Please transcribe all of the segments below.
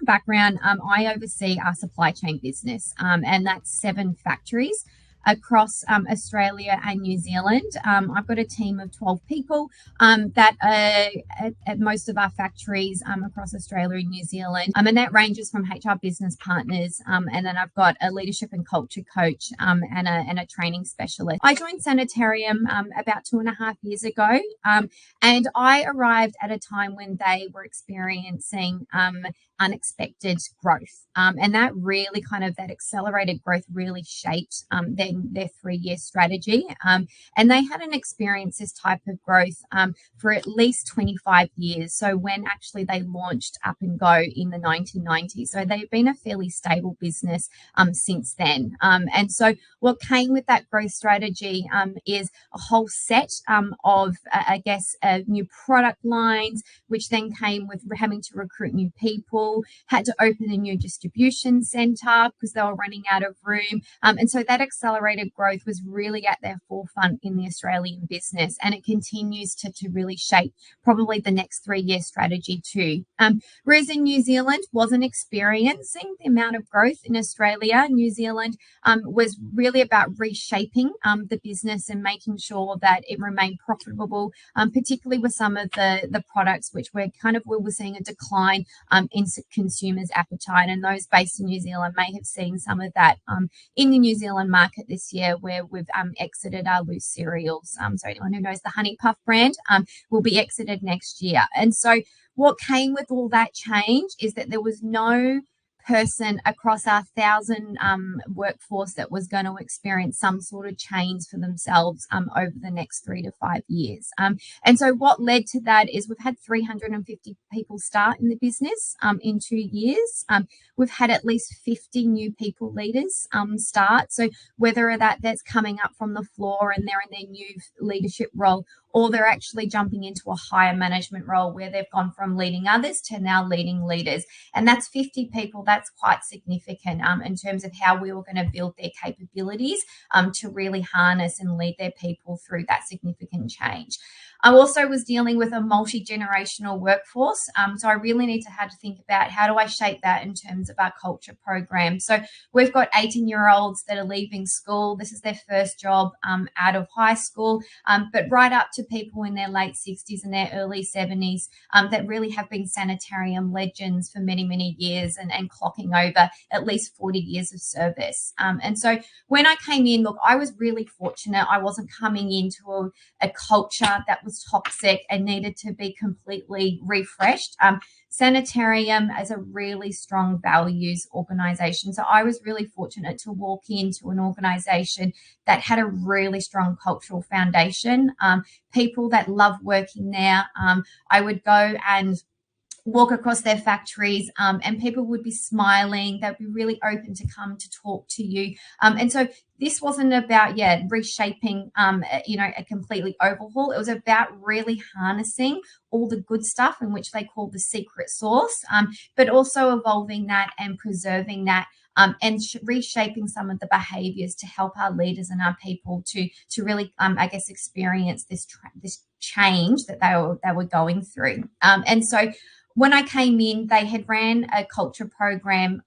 background, I oversee our supply chain business, and that's 7 factories across Australia and New Zealand. I've got a team of 12 people that are at most of our factories across Australia and New Zealand. And that ranges from HR business partners, and then I've got a leadership and culture coach and a training specialist. I joined Sanitarium about 2.5 years ago, and I arrived at a time when they were experiencing unexpected growth, and that really that accelerated growth really shaped their 3-year strategy, and they hadn't experienced this type of growth for at least 25 years. So when actually they launched Up and Go in the 1990s, so they've been a fairly stable business since then. And so what came with that growth strategy is a whole set of new product lines, which then came with having to recruit new people, had to open a new distribution center because they were running out of room. And so that accelerated growth was really at their forefront in the Australian business, and it continues to really shape probably the next 3-year strategy too. Whereas in New Zealand wasn't experiencing the amount of growth in Australia, New Zealand was really about reshaping the business and making sure that it remained profitable, particularly with some of the products which we were seeing a decline in consumers' appetite, and those based in New Zealand may have seen some of that in the New Zealand market this year, where we've exited our loose cereals. So anyone who knows the Honey Puff brand will be exited next year. And so what came with all that change is that there was no person across our 1,000 workforce that was going to experience some sort of change for themselves over the next 3 to 5 years. And so what led to that is we've had 350 people start in the business in 2 years. We've had at least 50 new people leaders start. So whether that's coming up from the floor and they're in their new leadership role, or they're actually jumping into a higher management role where they've gone from leading others to now leading leaders. And that's 50 people. That's quite significant in terms of how we were going to build their capabilities to really harness and lead their people through that significant change. I also was dealing with a multi-generational workforce. So I really need to have to think about how do I shape that in terms of our culture program. So we've got 18-year-olds that are leaving school. This is their first job out of high school, but right up to people in their late 60s and their early 70s that really have been Sanitarium legends for many, many years and clocking over at least 40 years of service. And so when I came in, look, I was really fortunate. I wasn't coming into a culture that was toxic and needed to be completely refreshed. Sanitarium as a really strong values organization. So I was really fortunate to walk into an organization that had a really strong cultural foundation, people that love working there. I would go and walk across their factories and people would be smiling. They'd be really open to come to talk to you. And so this wasn't about, reshaping, a completely overhaul. It was about really harnessing all the good stuff in which they call the secret sauce, but also evolving that and preserving that and reshaping some of the behaviors to help our leaders and our people to really, experience this change that they were going through. And so when I came in, they had ran a culture program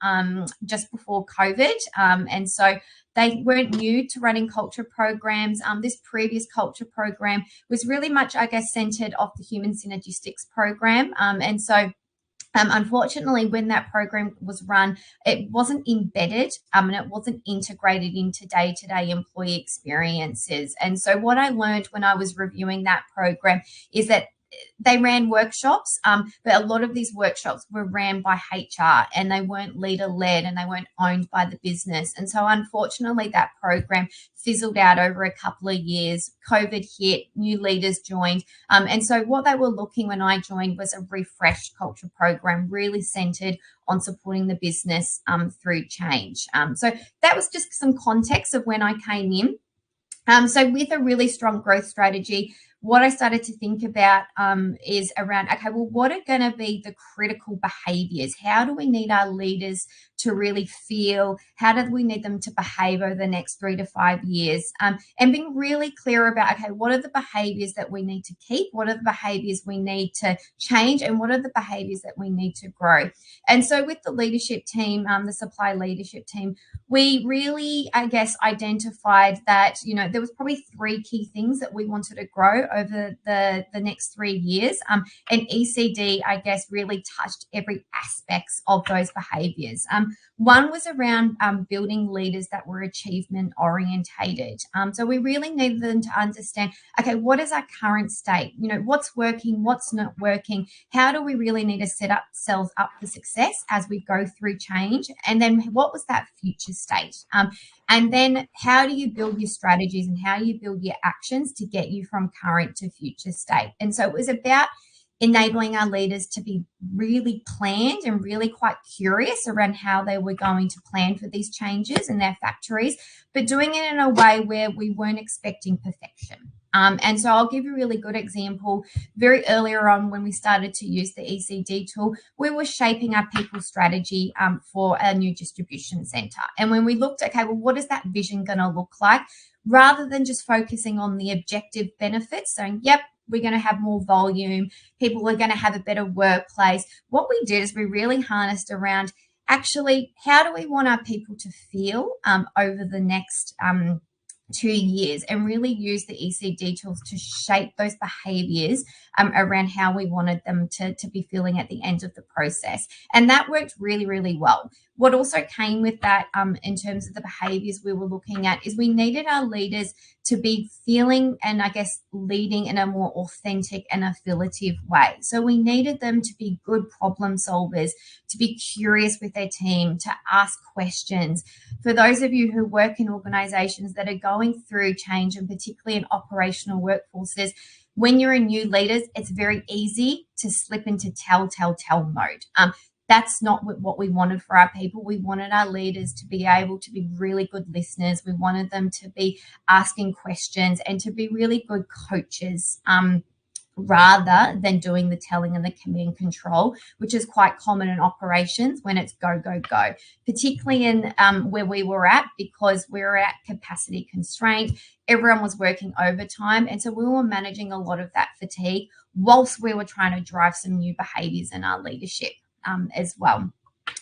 just before COVID. And so they weren't new to running culture programs. This previous culture program was really much, centered off the human synergistics program. And so unfortunately, when that program was run, it wasn't embedded and it wasn't integrated into day-to-day employee experiences. And so what I learned when I was reviewing that program is that they ran workshops, but a lot of these workshops were ran by HR and they weren't leader-led and they weren't owned by the business. And so unfortunately, that program fizzled out over a couple of years. COVID hit, new leaders joined. And so what they were looking when I joined was a refreshed culture program, really centered on supporting the business through change. So that was just some context of when I came in. So with a really strong growth strategy, what I started to think about is around, okay, well, what are going to be the critical behaviors? How do we need our leaders to really feel? How do we need them to behave over the next 3 to 5 years? And being really clear about, okay, what are the behaviors that we need to keep? What are the behaviors we need to change? And what are the behaviors that we need to grow? And so with the leadership team, the supply leadership team, we really, I guess, identified that, there was probably 3 key things that we wanted to grow over the next 3 years. And ECD, I guess, really touched every aspect of those behaviors. One was around building leaders that were achievement orientated. So we really needed them to understand, okay, what is our current state? What's working, what's not working? How do we really need to set ourselves up for success as we go through change? And then what was that future state? And then how do you build your strategies and how you build your actions to get you from current to future state? And so it was about enabling our leaders to be really planned and really quite curious around how they were going to plan for these changes in their factories, but doing it in a way where we weren't expecting perfection. And so I'll give you a really good example. Very earlier on, when we started to use the ECD tool, we were shaping our people strategy for a new distribution center. And when we looked, okay, well, what is that vision going to look like? Rather than just focusing on the objective benefits, saying, yep, we're going to have more volume, people are going to have a better workplace. What we did is we really harnessed around, actually, how do we want our people to feel over the next 2 years, and really use the ECD tools to shape those behaviors around how we wanted them to be feeling at the end of the process. And that worked really, really well. What also came with that in terms of the behaviors we were looking at is we needed our leaders to be feeling and, I guess, leading in a more authentic and affiliative way. So we needed them to be good problem solvers, to be curious with their team, to ask questions. For those of you who work in organizations that are going through change, and particularly in operational workforces, when you're in new leaders, it's very easy to slip into tell mode. That's not what we wanted for our people. We wanted our leaders to be able to be really good listeners. We wanted them to be asking questions and to be really good coaches, rather than doing the telling and the command control, which is quite common in operations when it's go, go, go, particularly in where we were at, because we were at capacity constraint. Everyone was working overtime. And so we were managing a lot of that fatigue whilst we were trying to drive some new behaviors in our leadership as well.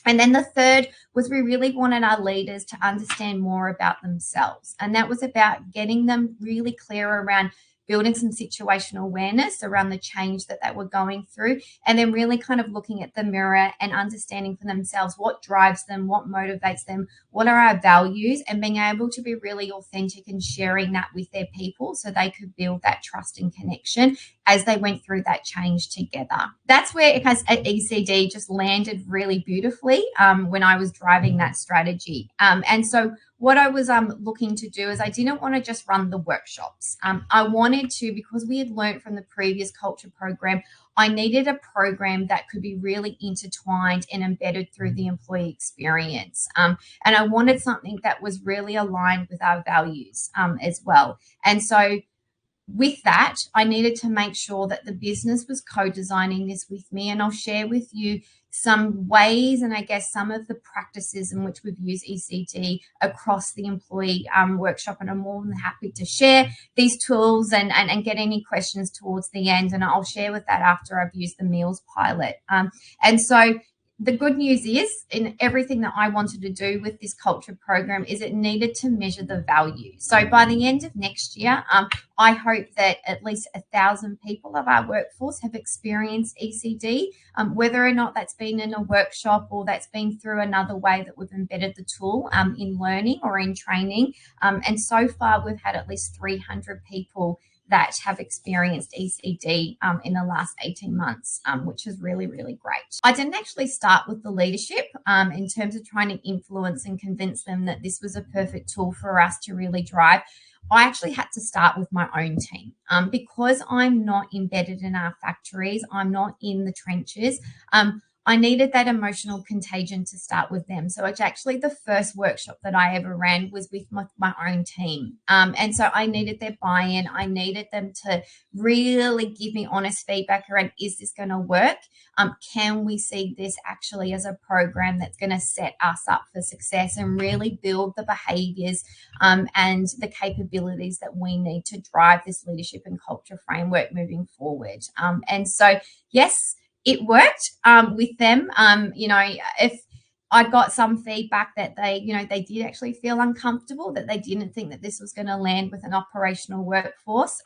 And then the third was we really wanted our leaders to understand more about themselves. And that was about getting them really clear around building some situational awareness around the change that they were going through, and then really kind of looking at the mirror and understanding for themselves what drives them, what motivates them, what are our values, and being able to be really authentic and sharing that with their people so they could build that trust and connection as they went through that change together. That's where it has ECD just landed really beautifully when I was driving that strategy. And so what I was looking to do is I didn't want to just run the workshops. I wanted to, because we had learned from the previous culture program, I needed a program that could be really intertwined and embedded through the employee experience. And I wanted something that was really aligned with our values as well. And so with that, I needed to make sure that the business was co-designing this with me. And I'll share with you some ways and I guess some of the practices in which we've used ECD across the employee workshop. And I'm more than happy to share these tools and get any questions towards the end. And I'll share with that after I've used the meals pilot. And so the good news is, in everything that I wanted to do with this culture program, is it needed to measure the value. So by the end of next year, I hope that at least 1,000 people of our workforce have experienced ECD, whether or not that's been in a workshop or that's been through another way that we've embedded the tool in learning or in training. And so far, we've had at least 300 people that have experienced ECD in the last 18 months, which is really, really great. I didn't actually start with the leadership in terms of trying to influence and convince them that this was a perfect tool for us to really drive. I actually had to start with my own team because I'm not embedded in our factories. I'm not in the trenches. I needed that emotional contagion to start with them. So it's actually the first workshop that I ever ran was with my own team. And so I needed their buy-in. I needed them to really give me honest feedback around, is this going to work? Can we see this actually as a program that's going to set us up for success and really build the behaviors and the capabilities that we need to drive this leadership and culture framework moving forward? And so, yes, it worked with them. If I got some feedback that they did actually feel uncomfortable, that they didn't think that this was going to land with an operational workforce.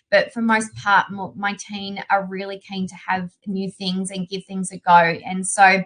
But for most part, my team are really keen to have new things and give things a go. And so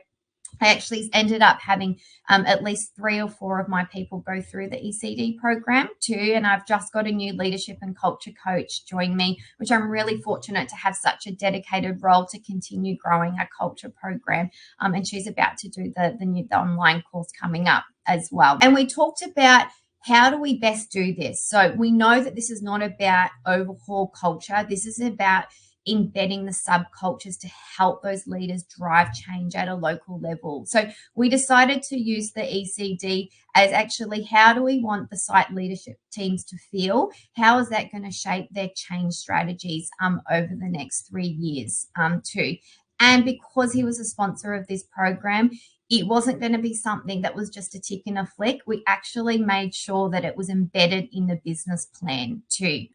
I actually ended up having at least 3 or 4 of my people go through the ECD program too. And I've just got a new leadership and culture coach join me, which I'm really fortunate to have such a dedicated role to continue growing our culture program. And she's about to do the online course coming up as well. And we talked about how do we best do this? So we know that this is not about overhaul culture. This is about embedding the subcultures to help those leaders drive change at a local level. So we decided to use the ECD as actually, how do we want the site leadership teams to feel? How is that going to shape their change strategies over the next 3 years too? And because he was a sponsor of this program, it wasn't going to be something that was just a tick in a flick. We actually made sure that it was embedded in the business plan too.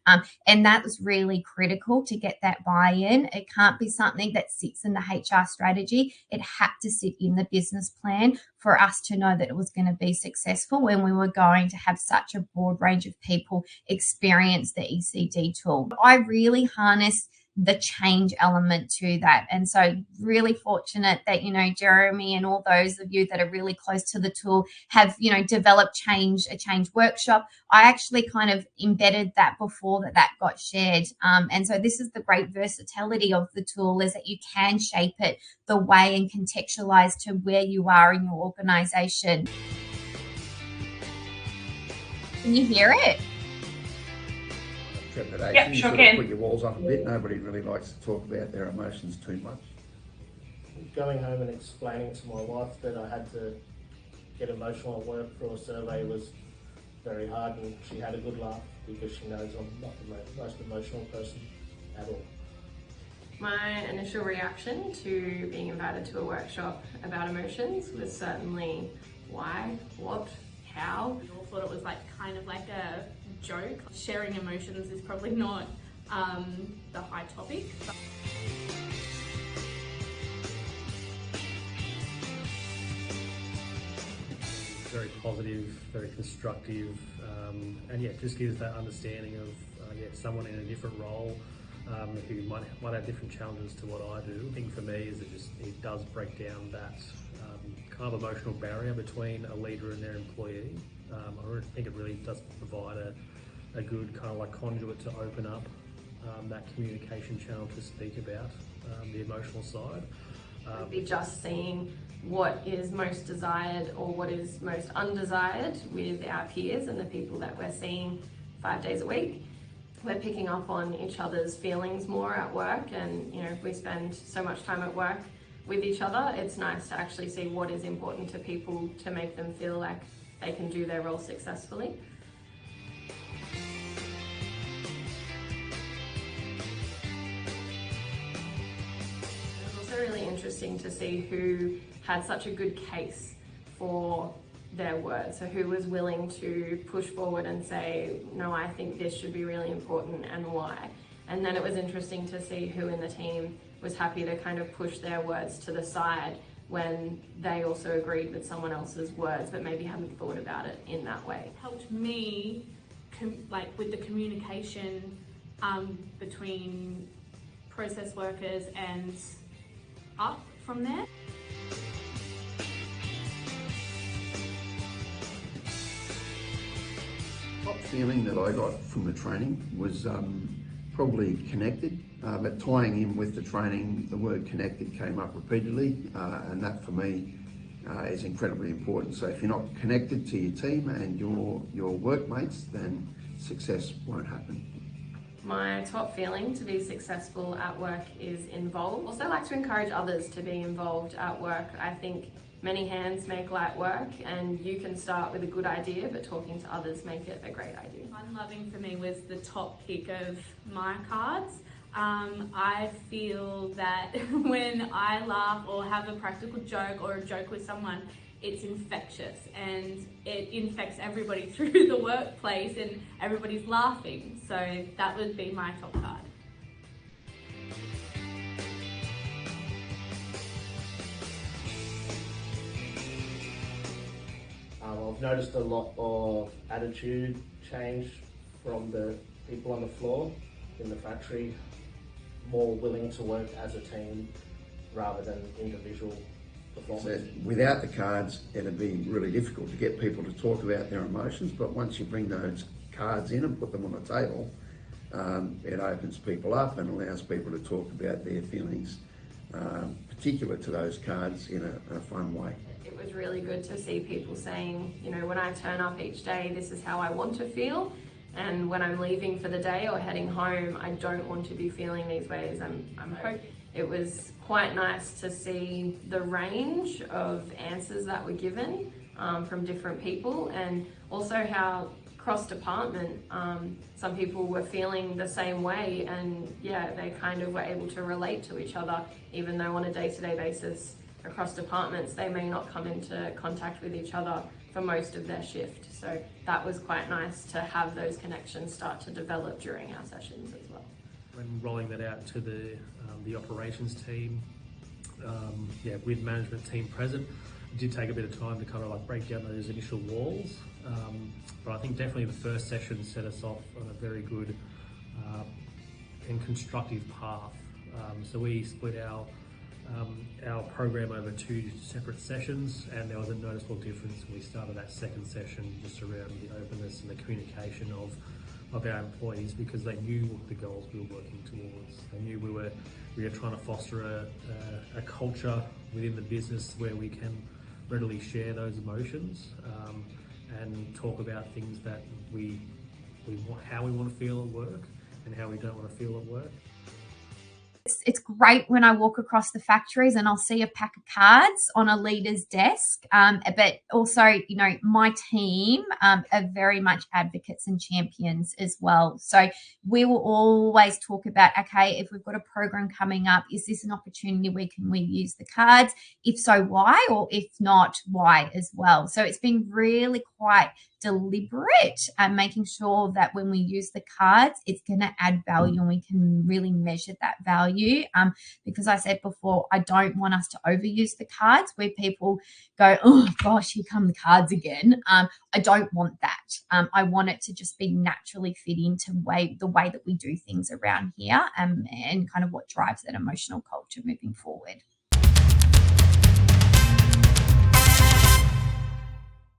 And that was really critical to get that buy-in. It can't be something that sits in the HR strategy. It had to sit in the business plan for us to know that it was going to be successful when we were going to have such a broad range of people experience the ECD tool. I really harnessed the change element to that. And so really fortunate that, Jeremy and all those of you that are really close to the tool have, developed a change workshop. I actually kind of embedded that before that got shared. And so this is the great versatility of the tool, is that you can shape it the way and contextualize to where you are in your organization. Can you hear it? Yep, sure can. Put your walls up a bit. Nobody really likes to talk about their emotions too much. Going home and explaining to my wife that I had to get emotional at work for a survey was very hard, and she had a good laugh because she knows I'm not the most emotional person at all. My initial reaction to being invited to a workshop about emotions was certainly why, what, how. We all thought it was kind of like a joke. Sharing emotions is probably not the high topic. Very positive, very constructive, and yeah, just gives that understanding of someone in a different role who might have different challenges to what I do. The thing for me is it does break down that kind of emotional barrier between a leader and their employee. I think it really does provide a good kind of conduit to open up that communication channel to speak about the emotional side. Would be just seeing what is most desired or what is most undesired with our peers and the people that we're seeing 5 days a week. We're picking up on each other's feelings more at work, and if we spend so much time at work with each other, it's nice to actually see what is important to people to make them feel like they can do their role successfully. It was also really interesting to see who had such a good case for their words, so who was willing to push forward and say, no, I think this should be really important and why. And then it was interesting to see who in the team was happy to kind of push their words to the side when they also agreed with someone else's words but maybe hadn't thought about it in that way. It helped me with the communication between process workers and up from there. Top feeling that I got from the training was probably connected, but tying in with the training, the word connected came up repeatedly, and that for me is incredibly important. So if you're not connected to your team and your workmates, then success won't happen. My top feeling to be successful at work is involved. Also like to encourage others to be involved at work. I think many hands make light work, and you can start with a good idea, but talking to others make it a great idea. Fun loving for me was the top pick of my cards. I feel that when I laugh or have a practical joke or a joke with someone, it's infectious and it infects everybody through the workplace and everybody's laughing. So that would be my top card. I've noticed a lot of attitude change from the people on the floor in the factory, more willing to work as a team rather than individual performance. So without the cards, it'd be really difficult to get people to talk about their emotions, but once you bring those cards in and put them on the table, it opens people up and allows people to talk about their feelings, particular to those cards, in a fun way. It was really good to see people saying, you know, when I turn up each day, this is how I want to feel. And when I'm leaving for the day or heading home, I don't want to be feeling these ways. I'm hoping. It was quite nice to see the range of answers that were given from different people, and also how cross-department, some people were feeling the same way, and yeah, they kind of were able to relate to each other, even though on a day-to-day basis across departments they may not come into contact with each other for most of their shift. So that was quite nice to have those connections start to develop during our sessions as well. When rolling that out to the operations team, with management team present, it did take a bit of time to kind of like break down those initial walls. But I think definitely the first session set us off on a very good and constructive path. So we split our program over 2 separate sessions, and there was a noticeable difference when we started that second session just around the openness and the communication of our employees, because they knew the goals we were working towards. They knew we were trying to foster a culture within the business where we can readily share those emotions and talk about things that we want, how we want to feel at work and how we don't want to feel at work. It's great when I walk across the factories and I'll see a pack of cards on a leader's desk. But also, you know, my team are very much advocates and champions as well. So we will always talk about, okay, if we've got a program coming up, is this an opportunity where can we use the cards? If so, why? Or if not, why as well? So it's been really quite deliberate and making sure that when we use the cards, it's going to add value and we can really measure that value. Because I said before, I don't want us to overuse the cards where people go, oh gosh, here come the cards again. I don't want that. I want it to just be naturally fit into the way that we do things around here, and kind of what drives that emotional culture moving forward.